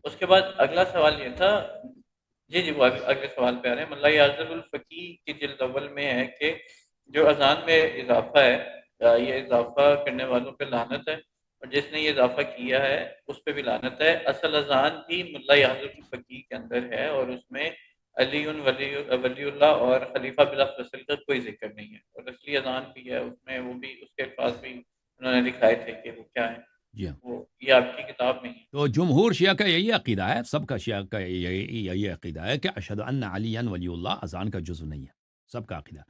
اس کے بعد اگلا سوال یہ تھا، جی وہ اگلے سوال پہ آ رہے ہیں۔ ملا یعزل الفقی کی جلد اول میں ہے کہ جو اذان میں اضافہ ہے، یہ اضافہ کرنے والوں پہ لعنت ہے، اور جس نے یہ اضافہ کیا ہے اس پہ بھی لعنت ہے۔ اصل اذان بھی ملا یعزل الفقی کے اندر ہے، اور اس میں علی ولی اللہ اور خلیفہ بلا فصل کا کوئی ذکر نہیں ہے، اور اصلی اذان بھی ہے اس میں، وہ بھی اس کے الفاظ بھی انہوں نے دکھائے تھے کہ وہ کیا ہے، جی ہاں، وہ یہ آپ کی کتاب میں ہی ہے۔ تو جمہور شیعہ کا یہی عقیدہ ہے، سب کا شیعہ کا یہی عقیدہ ہے کہ اشہد ان علی ولی اللہ اذان کا جزو نہیں ہے، سب کا عقیدہ۔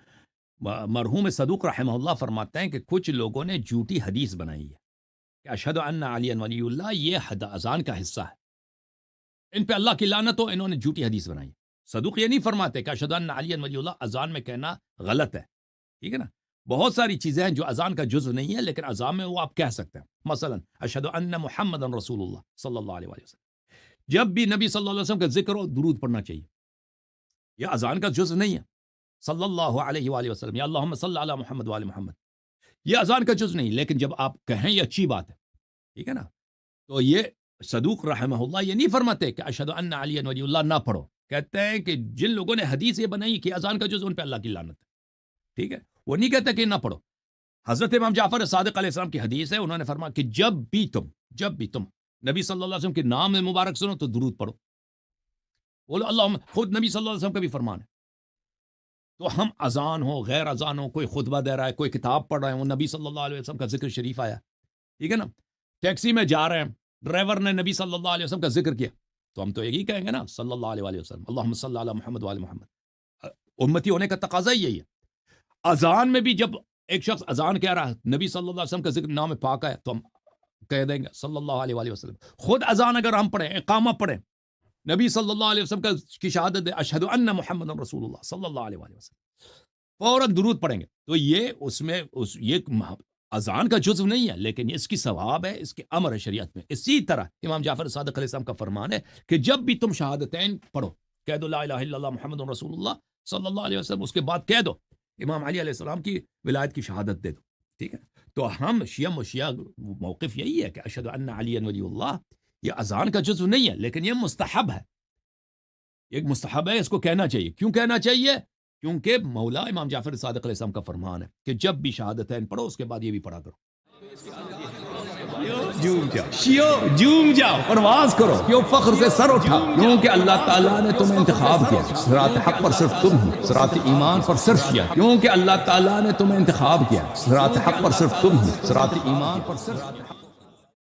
مرحوم صدوق رحمہ اللہ فرماتے ہیں کہ کچھ لوگوں نے جھوٹی حدیث بنائی ہے کہ اشہد ان علی ولی اللہ یہ اذان کا حصہ ہے، ان پہ اللہ کی لعنت ہو، انہوں نے جھوٹی حدیث بنائی ہے۔ صدوق یہ نہیں فرماتے کہ اشہد ان علی ولی اللہ اذان میں کہنا غلط ہے، ٹھیک ہے نا؟ بہت ساری چیزیں ہیں جو اذان کا جزو نہیں ہے، لیکن اذان میں وہ آپ کہہ سکتے ہیں۔ مثلا اشہد ان محمد رسول اللہ صلی اللہ علیہ وسلم، جب بھی نبی صلی اللہ علیہ وسلم کا ذکر ہو درود پڑھنا چاہیے، یہ اذان کا جزو نہیں ہے۔ صلی اللہ علیہ وآلہ وسلم یا اللہم صلی علی محمد وآل محمد، یہ اذان کا جز نہیں، لیکن جب آپ کہیں یہ اچھی بات ہے، ٹھیک ہے نا؟ تو یہ صدوق رحمہ اللہ یہ نہیں فرماتے کہ اشہد ان علی ولی اللہ نہ پڑھو، کہتے ہیں کہ جن لوگوں نے حدیث یہ بنائی کہ اذان کا جز، ان پہ اللہ کی لعنت ہے، ٹھیک ہے؟ وہ نہیں کہتے کہ نہ پڑھو۔ حضرت امام جعفر صادق علیہ السلام کی حدیث ہے، انہوں نے فرمایا کہ جب بھی تم نبی صلی اللہ علیہ وسلم کے نام مبارک سنو تو درود پڑھو، بولو اللہم، خود نبی صلی اللہ علیہ وسلم کا بھی فرمان ہے۔ تو ہم اذان ہو، غیر اذان ہو، کوئی خطبہ دے رہا ہے، کوئی کتاب پڑھ رہا ہے، وہ نبی صلی اللہ علیہ وسلم کا ذکر شریف آیا، ٹھیک ہے نا؟ ٹیکسی میں جا رہے ہیں، ڈرائیور نے نبی صلی اللہ علیہ وسلم کا ذکر کیا، تو ہم تو یہی کہیں گے نا صلی اللہ علیہ وسلم، اللہم صلی علی محمد وآل محمد۔ امتی ہونے کا تقاضا ہی یہی ہے۔ اذان میں بھی جب ایک شخص اذان کہہ رہا ہے، نبی صلی اللہ علیہ وسلم کا ذکر نام پاک ہے، تو ہم کہہ دیں گے صلی اللہ علیہ وآلہ وسلم۔ خود اذان اگر ہم پڑھیں، اقامہ پڑھیں، نبی صلی اللہ علیہ وسلم کی شہادت دے، اشہد ان محمد رسول اللہ صلی اللہ علیہ وآلہ وسلم، فوراً درود پڑھیں گے۔ تو یہ اس میں یہ اذان کا جزو نہیں ہے، لیکن اس کی ثواب ہے، اس کے امر ہے شریعت میں۔ اسی طرح امام جعفر صادق علیہ السلام کا فرمان ہے کہ جب بھی تم شہادتین پڑھو، کہہ دو لا الہ الا اللہ محمد رسول اللہ صلی اللہ علیہ وسلم، اس کے بعد کہہ دو امام علی علیہ السلام کی ولایت کی شہادت دے دو، ٹھیک ہے؟ تو ہم شیعہ موقف یہی ہے کہ اشہد ان علی ولی اللہ یہ اذان کا جزو نہیں ہے، لیکن یہ مستحب ہے، ایک مستحب ہے، اس کو کہنا چاہیے۔ کیوں کہنا چاہیے؟ کیونکہ مولا امام جعفر صادق علیہ السلام کا فرمان ہے کہ جب بھی شہادتین پڑھو اس کے بعد یہ بھی پڑھا کرو۔ جھوم جاؤ، پرواز کرو، کیوں فخر سے سر اٹھا، کیونکہ اللہ تعالیٰ نے تمہیں انتخاب کیا، صراط حق پر صرف تم ہو، صراط ایمان پر صرف کیا، کیونکہ اللہ تعالیٰ نے تمہیں انتخاب کیا، صراط حق پر صرف تم ہو، صراط ایمان پر صرف